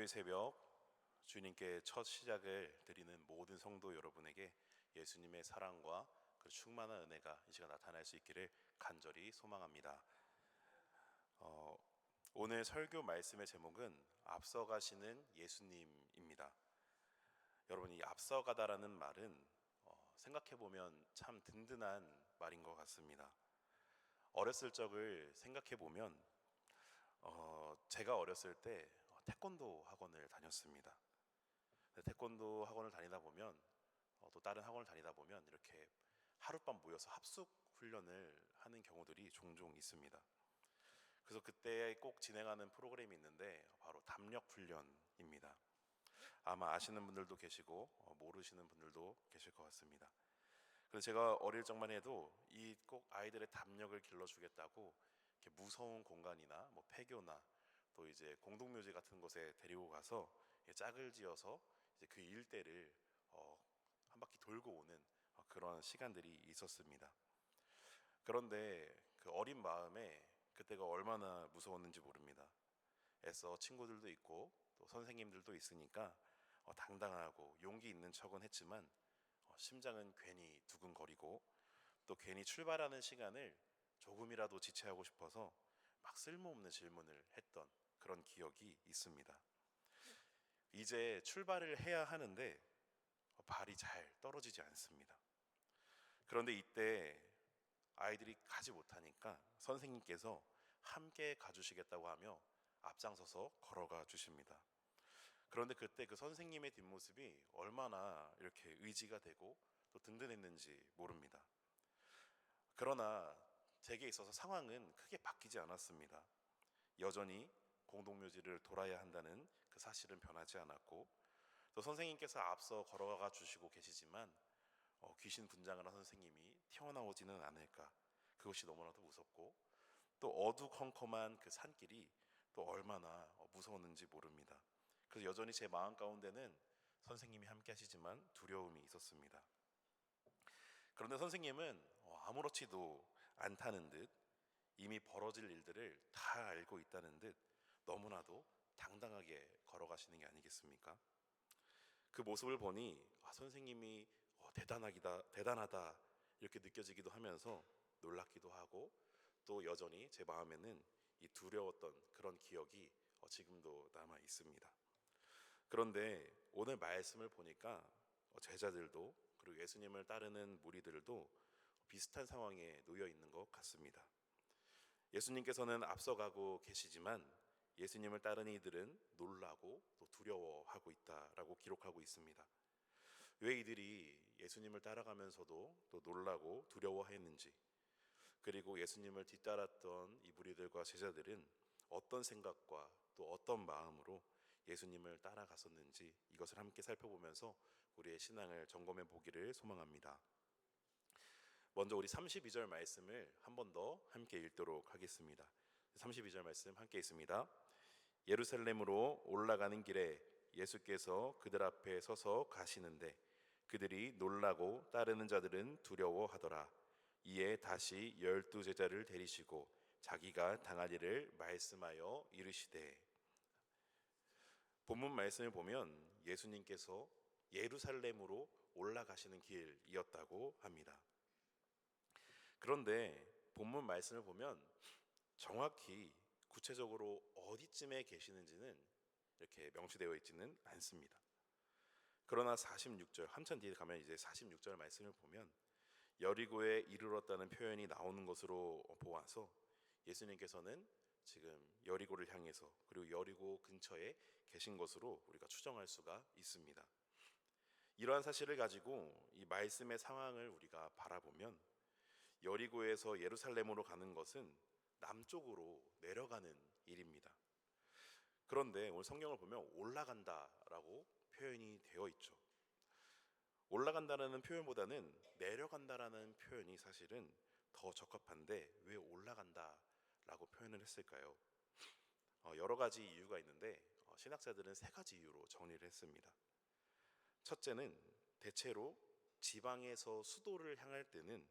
금요일 새벽 주님께 첫 시작을 드리는 모든 성도 여러분에게 예수님의 사랑과 그 충만한 은혜가 이 시간 나타날 수 있기를 간절히 소망합니다. 오늘 설교 말씀의 제목은 앞서가시는 예수님입니다. 여러분, 이 앞서가다라는 말은 생각해보면 참 든든한 말인 것 같습니다. 어렸을 적을 생각해보면 제가 어렸을 때 태권도 학원을 다녔습니다. 태권도 학원을 다니다 보면 또 다른 학원을 다니다 보면 이렇게 하룻밤 모여서 합숙 훈련을 하는 경우들이 종종 있습니다. 그래서 그때 꼭 진행하는 프로그램이 있는데 바로 담력 훈련입니다. 아마 아시는 분들도 계시고 모르시는 분들도 계실 것 같습니다. 그래서 제가 어릴 적만 해도 이 꼭 아이들의 담력을 길러주겠다고 이렇게 무서운 공간이나 뭐 폐교나 또 이제 공동묘지 같은 곳에 데리고 가서 짝을 지어서 이제 그 일대를 한 바퀴 돌고 오는 그런 시간들이 있었습니다. 그런데 그 어린 마음에 그때가 얼마나 무서웠는지 모릅니다. 애써 친구들도 있고 또 선생님들도 있으니까 당당하고 용기 있는 척은 했지만 심장은 괜히 두근거리고 또 괜히 출발하는 시간을 조금이라도 지체하고 싶어서 막 쓸모없는 질문을 했던 그런 기억이 있습니다. 이제 출발을 해야 하는데 발이 잘 떨어지지 않습니다. 그런데 이때 아이들이 가지 못하니까 선생님께서 함께 가주시겠다고 하며 앞장서서 걸어가 주십니다. 그런데 그때 그 선생님의 뒷모습이 얼마나 이렇게 의지가 되고 또 든든했는지 모릅니다. 그러나 제게 있어서 상황은 크게 바뀌지 않았습니다. 여전히 공동묘지를 돌아야 한다는 그 사실은 변하지 않았고 또 선생님께서 앞서 걸어가 주시고 계시지만 귀신 분장을 한 선생님이 튀어나오지는 않을까, 그것이 너무나도 무섭고 또 어두컴컴한 그 산길이 또 얼마나 무서웠는지 모릅니다. 그래서 여전히 제 마음 가운데는 선생님이 함께 하시지만 두려움이 있었습니다. 그런데 선생님은 아무렇지도 않다는 듯 이미 벌어질 일들을 다 알고 있다는 듯 너무나도 당당하게 걸어가시는 게 아니겠습니까? 그 모습을 보니 선생님이 대단하다 이렇게 느껴지기도 하면서 놀랍기도 하고 또 여전히 제 마음에는 이 두려웠던 그런 기억이 지금도 남아 있습니다. 그런데 오늘 말씀을 보니까 제자들도 그리고 예수님을 따르는 무리들도 비슷한 상황에 놓여 있는 것 같습니다. 예수님께서는 앞서가고 계시지만 예수님을 따르는 이들은 놀라고 또 두려워하고 있다라고 기록하고 있습니다. 왜 이들이 예수님을 따라가면서도 또 놀라고 두려워했는지, 그리고 예수님을 뒤따랐던 이 무리들과 제자들은 어떤 생각과 또 어떤 마음으로 예수님을 따라갔었는지, 이것을 함께 살펴보면서 우리의 신앙을 점검해 보기를 소망합니다. 먼저 우리 32절 말씀을 한 번 더 함께 읽도록 하겠습니다. 32절 말씀 함께 있습니다. 예루살렘으로 올라가는 길에 예수께서 그들 앞에 서서 가시는데 그들이 놀라고 따르는 자들은 두려워하더라. 이에 다시 12 제자를 데리시고 자기가 당할 일을 말씀하여 이르시되. 본문 말씀을 보면 예수님께서 예루살렘으로 올라가시는 길이었다고 합니다. 그런데 본문 말씀을 보면 정확히 구체적으로 어디쯤에 계시는지는 이렇게 명시되어 있지는 않습니다. 그러나 46절, 한참 뒤에 가면 이제 46절 말씀을 보면 여리고에 이르렀다는 표현이 나오는 것으로 보아서 예수님께서는 지금 여리고를 향해서 그리고 여리고 근처에 계신 것으로 우리가 추정할 수가 있습니다. 이러한 사실을 가지고 이 말씀의 상황을 우리가 바라보면 여리고에서 예루살렘으로 가는 것은 남쪽으로 내려가는 일입니다. 그런데 오늘 성경을 보면 올라간다라고 표현이 되어 있죠. 올라간다라는 표현보다는 내려간다라는 표현이 사실은 더 적합한데 왜 올라간다라고 표현을 했을까요? 여러 가지 이유가 있는데 신학자들은 세 가지 이유로 정리를 했습니다. 첫째는 대체로 지방에서 수도를 향할 때는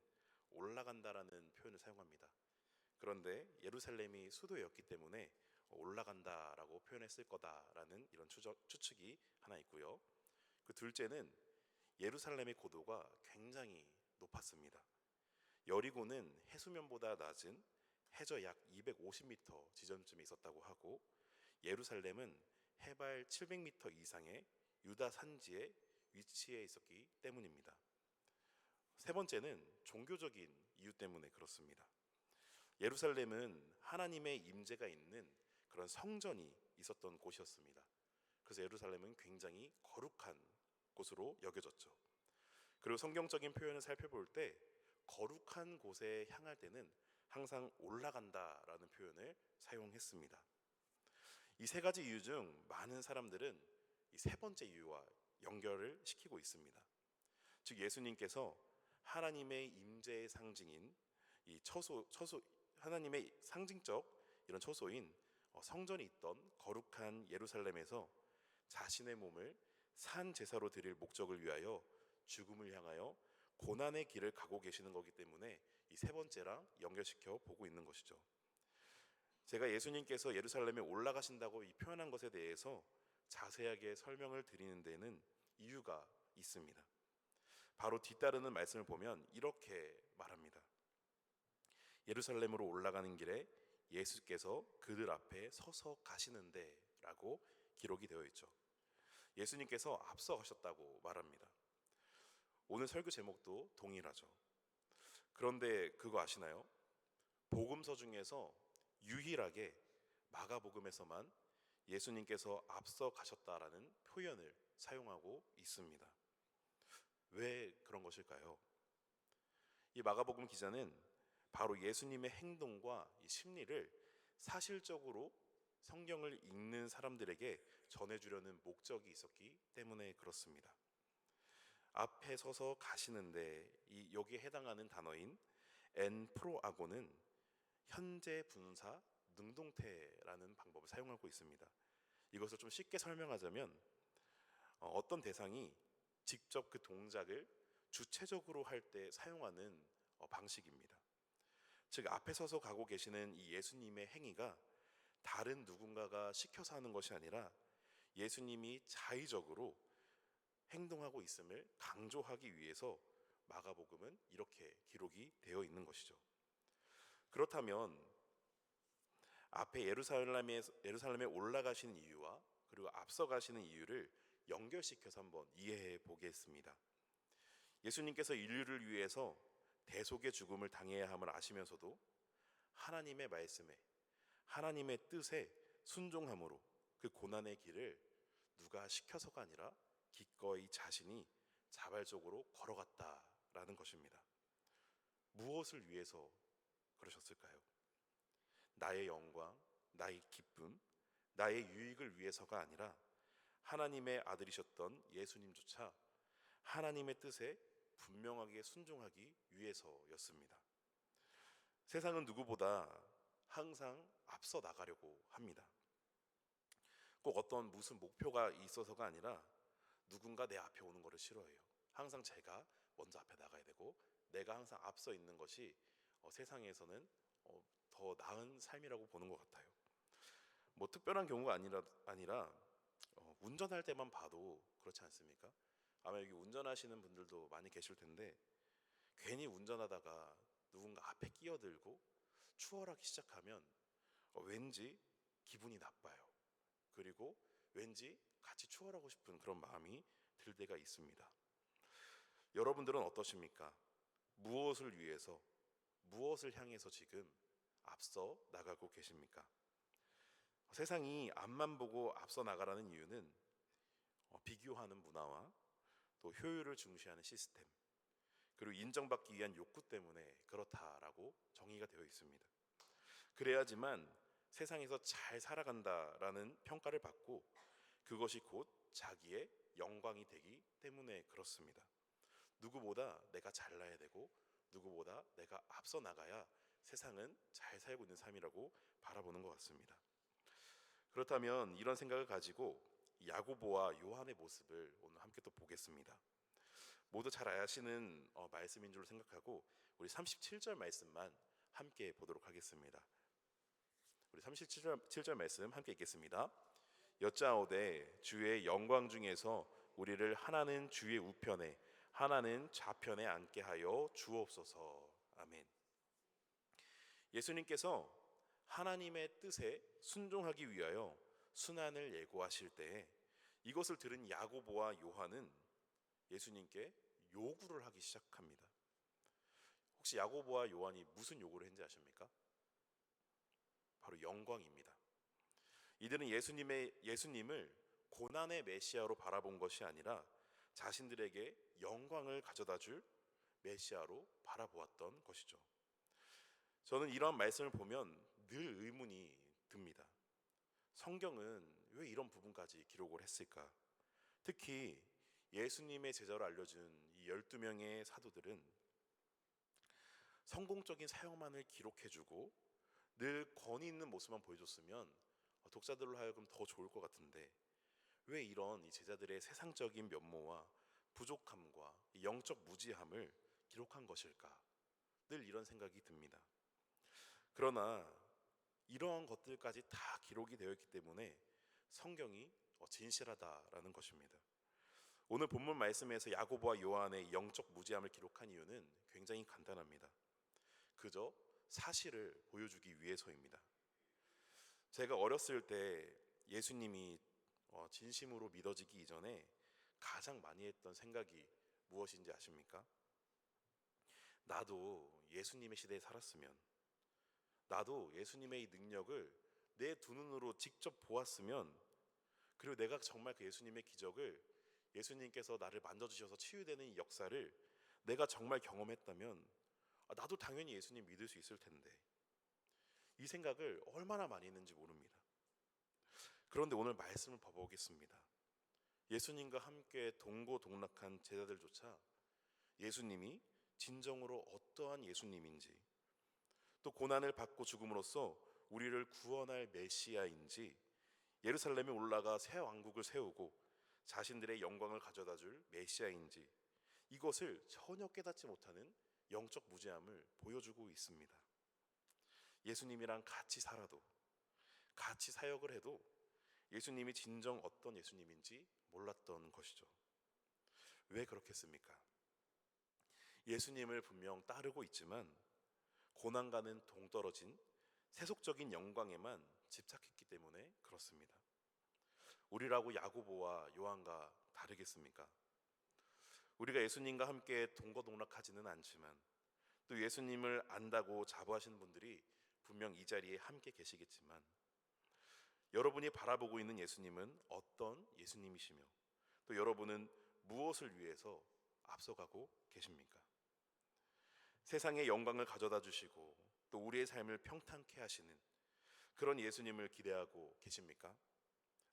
올라간다라는 표현을 사용합니다. 그런데 예루살렘이 수도였기 때문에 올라간다라고 표현했을 거다라는 이런 추측이 하나 있고요. 그 둘째는 예루살렘의 고도가 굉장히 높았습니다. 여리고는 해수면보다 낮은 해저 약 250m 지점쯤에 있었다고 하고, 예루살렘은 해발 700m 이상의 유다 산지에 위치해 있었기 때문입니다. 세 번째는 종교적인 이유 때문에 그렇습니다. 예루살렘은 하나님의 임재가 있는 그런 성전이 있었던 곳이었습니다. 그래서 예루살렘은 굉장히 거룩한 곳으로 여겨졌죠. 그리고 성경적인 표현을 살펴볼 때 거룩한 곳에 향할 때는 항상 올라간다라는 표현을 사용했습니다. 이 세 가지 이유 중 많은 사람들은 이 세 번째 이유와 연결을 시키고 있습니다. 즉 예수님께서 하나님의 임재의 상징인 이 하나님의 상징적 이런 처소인 성전이 있던 거룩한 예루살렘에서 자신의 몸을 산 제사로 드릴 목적을 위하여 죽음을 향하여 고난의 길을 가고 계시는 거기 때문에 이 세 번째랑 연결시켜 보고 있는 것이죠. 제가 예수님께서 예루살렘에 올라가신다고 이 표현한 것에 대해서 자세하게 설명을 드리는 데는 이유가 있습니다. 바로 뒤따르는 말씀을 보면 이렇게 말합니다. 예루살렘으로 올라가는 길에 예수께서 그들 앞에 서서 가시는데 라고 기록이 되어 있죠. 예수님께서 앞서 가셨다고 말합니다. 오늘 설교 제목도 동일하죠. 그런데 그거 아시나요? 복음서 중에서 유일하게 마가복음에서만 예수님께서 앞서 가셨다라는 표현을 사용하고 있습니다. 왜 그런 것일까요? 이 마가복음 기자는 바로 예수님의 행동과 이 심리를 사실적으로 성경을 읽는 사람들에게 전해주려는 목적이 있었기 때문에 그렇습니다. 앞에 서서 가시는데 여기에 해당하는 단어인 엔 프로아고는 현재 분사 능동태라는 방법을 사용하고 있습니다. 이것을 좀 쉽게 설명하자면 어떤 대상이 직접 그 동작을 주체적으로 할 때 사용하는 방식입니다. 즉 앞에 서서 가고 계시는 이 예수님의 행위가 다른 누군가가 시켜서 하는 것이 아니라 예수님이 자의적으로 행동하고 있음을 강조하기 위해서 마가복음은 이렇게 기록이 되어 있는 것이죠. 그렇다면 앞에 예루살렘에 올라가시는 이유와 그리고 앞서 가시는 이유를 연결시켜서 한번 이해해 보겠습니다. 예수님께서 인류를 위해서 대속의 죽음을 당해야 함을 아시면서도 하나님의 말씀에, 하나님의 뜻에 순종함으로 그 고난의 길을 누가 시켜서가 아니라 기꺼이 자신이 자발적으로 걸어갔다라는 것입니다. 무엇을 위해서 그러셨을까요? 나의 영광, 나의 기쁨, 나의 유익을 위해서가 아니라 하나님의 아들이셨던 예수님조차 하나님의 뜻에 분명하게 순종하기 위해서였습니다. 세상은 누구보다 항상 앞서 나가려고 합니다. 꼭 어떤 무슨 목표가 있어서가 아니라 누군가 내 앞에 오는 것을 싫어해요. 항상 제가 먼저 앞에 나가야 되고 내가 항상 앞서 있는 것이 세상에서는 더 나은 삶이라고 보는 것 같아요. 뭐 특별한 경우가 아니라 운전할 때만 봐도 그렇지 않습니까? 아마 여기 운전하시는 분들도 많이 계실 텐데 괜히 운전하다가 누군가 앞에 끼어들고 추월하기 시작하면 왠지 기분이 나빠요. 그리고 왠지 같이 추월하고 싶은 그런 마음이 들 때가 있습니다. 여러분들은 어떠십니까? 무엇을 위해서, 무엇을 향해서 지금 앞서 나가고 계십니까? 세상이 앞만 보고 앞서 나가라는 이유는 비교하는 문화와 또 효율을 중시하는 시스템, 그리고 인정받기 위한 욕구 때문에 그렇다라고 정의가 되어 있습니다. 그래야지만 세상에서 잘 살아간다라는 평가를 받고 그것이 곧 자기의 영광이 되기 때문에 그렇습니다. 누구보다 내가 잘나야 되고 누구보다 내가 앞서 나가야 세상은 잘 살고 있는 삶이라고 바라보는 것 같습니다. 그렇다면 이런 생각을 가지고 야고보와 요한의 모습을 오늘 함께 또 보겠습니다. 모두 잘 아시는 말씀인 줄 생각하고 우리 37절 말씀만 함께 보도록 하겠습니다. 우리 37절 말씀 함께 읽겠습니다. 여짜오되 주의 영광 중에서 우리를 하나는 주의 우편에 하나는 좌편에 앉게 하여 주옵소서. 아멘. 예수님께서 하나님의 뜻에 순종하기 위하여 순환을 예고하실 때 이것을 들은 야고보와 요한은 예수님께 요구를 하기 시작합니다. 혹시 야고보와 요한이 무슨 요구를 했는지 아십니까? 바로 영광입니다. 이들은 예수님을 고난의 메시아로 바라본 것이 아니라 자신들에게 영광을 가져다 줄 메시아로 바라보았던 것이죠. 저는 이런 말씀을 보면 늘 의문이 듭니다. 성경은 왜 이런 부분까지 기록을 했을까? 특히 예수님의 제자로 알려준 이 12명의 사도들은 성공적인 사역만을 기록해주고 늘 권위 있는 모습만 보여줬으면 독자들로 하여금 더 좋을 것 같은데 왜 이런 이 제자들의 세상적인 면모와 부족함과 영적 무지함을 기록한 것일까? 늘 이런 생각이 듭니다. 그러나 이러한 것들까지 다 기록이 되어 있기 때문에 성경이 진실하다라는 것입니다. 오늘 본문 말씀에서 야고보와 요한의 영적 무지함을 기록한 이유는 굉장히 간단합니다. 그저 사실을 보여주기 위해서입니다. 제가 어렸을 때 예수님이 진심으로 믿어지기 이전에 가장 많이 했던 생각이 무엇인지 아십니까? 나도 예수님의 시대에 살았으면, 나도 예수님의 이 능력을 내 두 눈으로 직접 보았으면, 그리고 내가 정말 그 예수님의 기적을, 예수님께서 나를 만져주셔서 치유되는 이 역사를 내가 정말 경험했다면 나도 당연히 예수님 믿을 수 있을 텐데, 이 생각을 얼마나 많이 했는지 모릅니다. 그런데 오늘 말씀을 봐보겠습니다. 예수님과 함께 동고동락한 제자들조차 예수님이 진정으로 어떠한 예수님인지, 또 고난을 받고 죽음으로써 우리를 구원할 메시아인지, 예루살렘에 올라가 새 왕국을 세우고 자신들의 영광을 가져다 줄 메시아인지, 이것을 전혀 깨닫지 못하는 영적 무지함을 보여주고 있습니다. 예수님이랑 같이 살아도, 같이 사역을 해도 예수님이 진정 어떤 예수님인지 몰랐던 것이죠. 왜 그렇겠습니까? 예수님을 분명 따르고 있지만 고난과는 동떨어진 세속적인 영광에만 집착했기 때문에 그렇습니다. 우리라고 야고보와 요한과 다르겠습니까? 우리가 예수님과 함께 동거동락하지는 않지만 또 예수님을 안다고 자부하시는 분들이 분명 이 자리에 함께 계시겠지만, 여러분이 바라보고 있는 예수님은 어떤 예수님이시며 또 여러분은 무엇을 위해서 앞서가고 계십니까? 세상의 영광을 가져다 주시고 또 우리의 삶을 평탄케 하시는 그런 예수님을 기대하고 계십니까?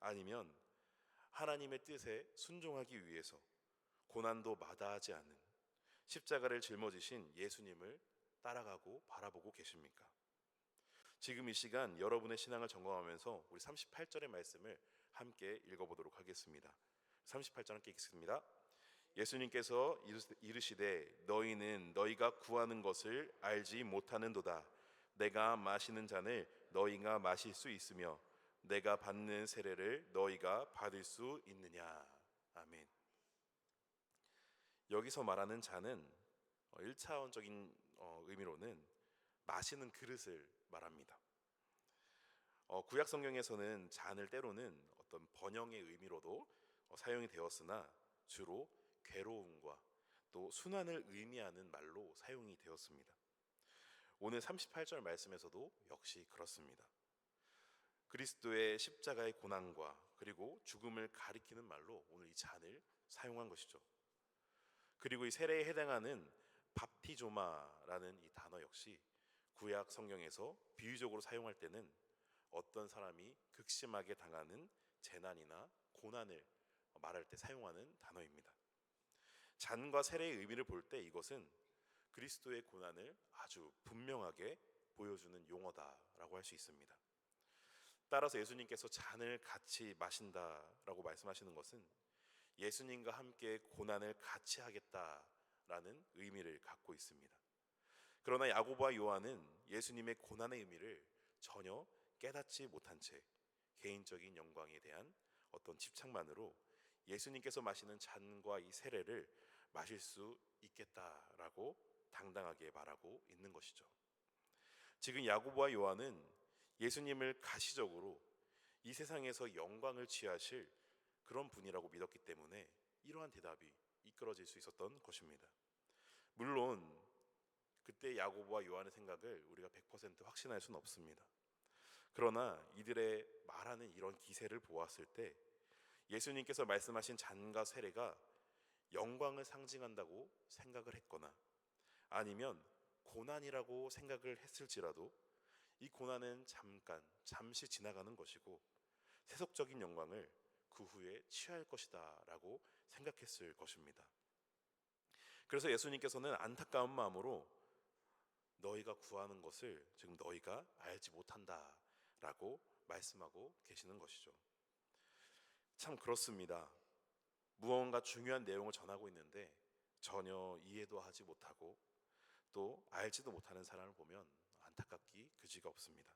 아니면 하나님의 뜻에 순종하기 위해서 고난도 마다하지 않는 십자가를 짊어지신 예수님을 따라가고 바라보고 계십니까? 지금 이 시간 여러분의 신앙을 점검하면서 우리 38절의 말씀을 함께 읽어보도록 하겠습니다. 38절 함께 읽겠습니다. 예수님께서 이르시되 너희는 너희가 구하는 것을 알지 못하는도다. 내가 마시는 잔을 너희가 마실 수 있으며 내가 받는 세례를 너희가 받을 수 있느냐. 아멘. 여기서 말하는 잔은 1차원적인 의미로는 마시는 그릇을 말합니다. 구약 성경에서는 잔을 때로는 어떤 번영의 의미로도 사용이 되었으나 주로 괴로움과 또 순환을 의미하는 말로 사용이 되었습니다. 오늘 38절 말씀에서도 역시 그렇습니다. 그리스도의 십자가의 고난과 그리고 죽음을 가리키는 말로 오늘 이 잔을 사용한 것이죠. 그리고 이 세례에 해당하는 밥티조마라는 이 단어 역시 구약 성경에서 비유적으로 사용할 때는 어떤 사람이 극심하게 당하는 재난이나 고난을 말할 때 사용하는 단어입니다. 잔과 세례의 의미를 볼 때 이것은 그리스도의 고난을 아주 분명하게 보여주는 용어다라고 할 수 있습니다. 따라서 예수님께서 잔을 같이 마신다라고 말씀하시는 것은 예수님과 함께 고난을 같이 하겠다라는 의미를 갖고 있습니다. 그러나 야고보와 요한은 예수님의 고난의 의미를 전혀 깨닫지 못한 채 개인적인 영광에 대한 어떤 집착만으로 예수님께서 마시는 잔과 이 세례를 마실 수 있겠다라고 당당하게 말하고 있는 것이죠. 지금 야고보와 요한은 예수님을 가시적으로 이 세상에서 영광을 취하실 그런 분이라고 믿었기 때문에 이러한 대답이 이끌어질 수 있었던 것입니다. 물론 그때 야고보와 요한의 생각을 우리가 100% 확신할 수는 없습니다. 그러나 이들의 말하는 이런 기세를 보았을 때 예수님께서 말씀하신 잔과 세례가 영광을 상징한다고 생각을 했거나 아니면 고난이라고 생각을 했을지라도 이 고난은 잠시 지나가는 것이고 세속적인 영광을 그 후에 취할 것이다 라고 생각했을 것입니다. 그래서 예수님께서는 안타까운 마음으로 너희가 구하는 것을 지금 너희가 알지 못한다 라고 말씀하고 계시는 것이죠. 참 그렇습니다. 무언가 중요한 내용을 전하고 있는데 전혀 이해도 하지 못하고 또 알지도 못하는 사람을 보면 안타깝기 그지가 없습니다.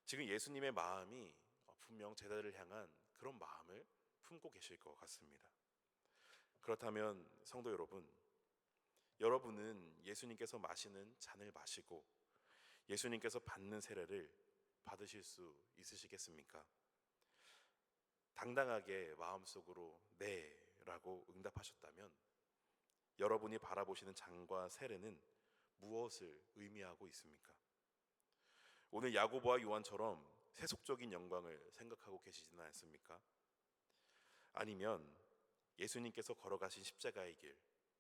지금 예수님의 마음이 분명 제자들을 향한 그런 마음을 품고 계실 것 같습니다. 그렇다면 성도 여러분, 여러분은 예수님께서 마시는 잔을 마시고 예수님께서 받는 세례를 받으실 수 있으시겠습니까? 당당하게 마음속으로 네 라고 응답하셨다면 여러분이 바라보시는 잔과 세례는 무엇을 의미하고 있습니까? 오늘 야고보와 요한처럼 세속적인 영광을 생각하고 계시지는 않습니까? 아니면 예수님께서 걸어가신 십자가의 길,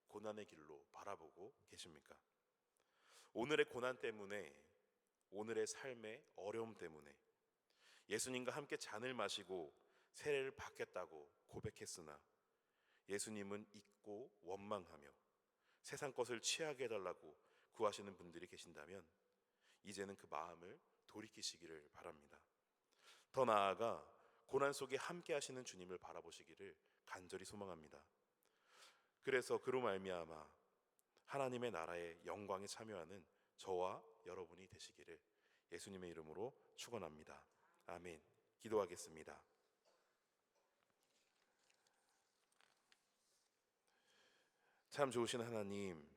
고난의 길로 바라보고 계십니까? 오늘의 고난 때문에, 오늘의 삶의 어려움 때문에 예수님과 함께 잔을 마시고 세례를 받겠다고 고백했으나 예수님은 잊고 원망하며 세상 것을 취하게 해달라고 구하시는 분들이 계신다면 이제는 그 마음을 돌이키시기를 바랍니다. 더 나아가 고난 속에 함께 하시는 주님을 바라보시기를 간절히 소망합니다. 그래서 그로 말미암아 하나님의 나라의 영광에 참여하는 저와 여러분이 되시기를 예수님의 이름으로 축원합니다. 아멘. 기도하겠습니다. 참 좋으신 하나님,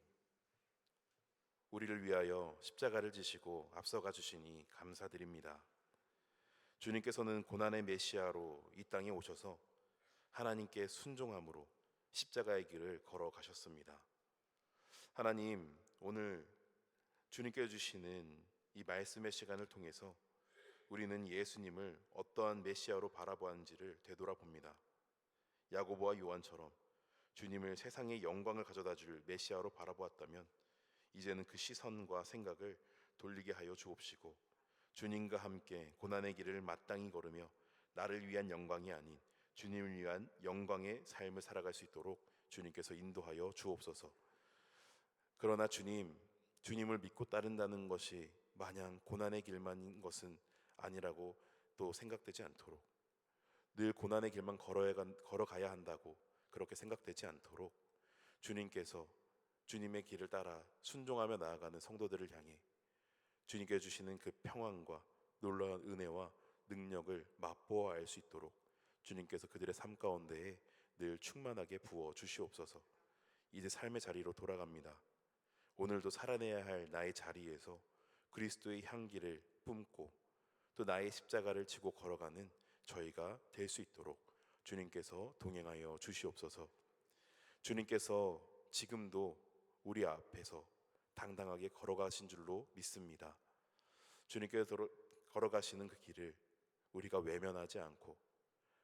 우리를 위하여 십자가를 지시고 앞서가 주시니 감사드립니다. 주님께서는 고난의 메시아로 이 땅에 오셔서 하나님께 순종함으로 십자가의 길을 걸어가셨습니다. 하나님, 오늘 주님께 주시는 이 말씀의 시간을 통해서 우리는 예수님을 어떠한 메시아로 바라보았는지를 되돌아봅니다. 야고보와 요한처럼 주님을 세상의 영광을 가져다 줄 메시아로 바라보았다면 이제는 그 시선과 생각을 돌리게 하여 주옵시고 주님과 함께 고난의 길을 마땅히 걸으며 나를 위한 영광이 아닌 주님을 위한 영광의 삶을 살아갈 수 있도록 주님께서 인도하여 주옵소서. 그러나 주님을 믿고 따른다는 것이 마냥 고난의 길만인 것은 아니라고 또 생각되지 않도록, 늘 고난의 길만 걸어가야 한다고 그렇게 생각되지 않도록 주님께서 주님의 길을 따라 순종하며 나아가는 성도들을 향해 주님께 주시는 그 평안과 놀라운 은혜와 능력을 맛보아 알 수 있도록 주님께서 그들의 삶 가운데에 늘 충만하게 부어 주시옵소서. 이제 삶의 자리로 돌아갑니다. 오늘도 살아내야 할 나의 자리에서 그리스도의 향기를 뿜고 또 나의 십자가를 지고 걸어가는 저희가 될 수 있도록 주님께서 동행하여 주시옵소서. 주님께서 지금도 우리 앞에서 당당하게 걸어가신 줄로 믿습니다. 주님께서 걸어가시는 그 길을 우리가 외면하지 않고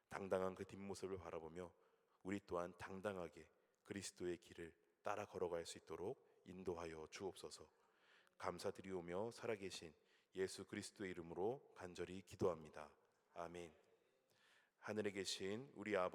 당당한 그 뒷모습을 바라보며 우리 또한 당당하게 그리스도의 길을 따라 걸어갈 수 있도록 인도하여 주옵소서. 감사드리오며 살아계신 예수 그리스도의 이름으로 간절히 기도합니다. 아멘. 하늘에 계신 우리 아버지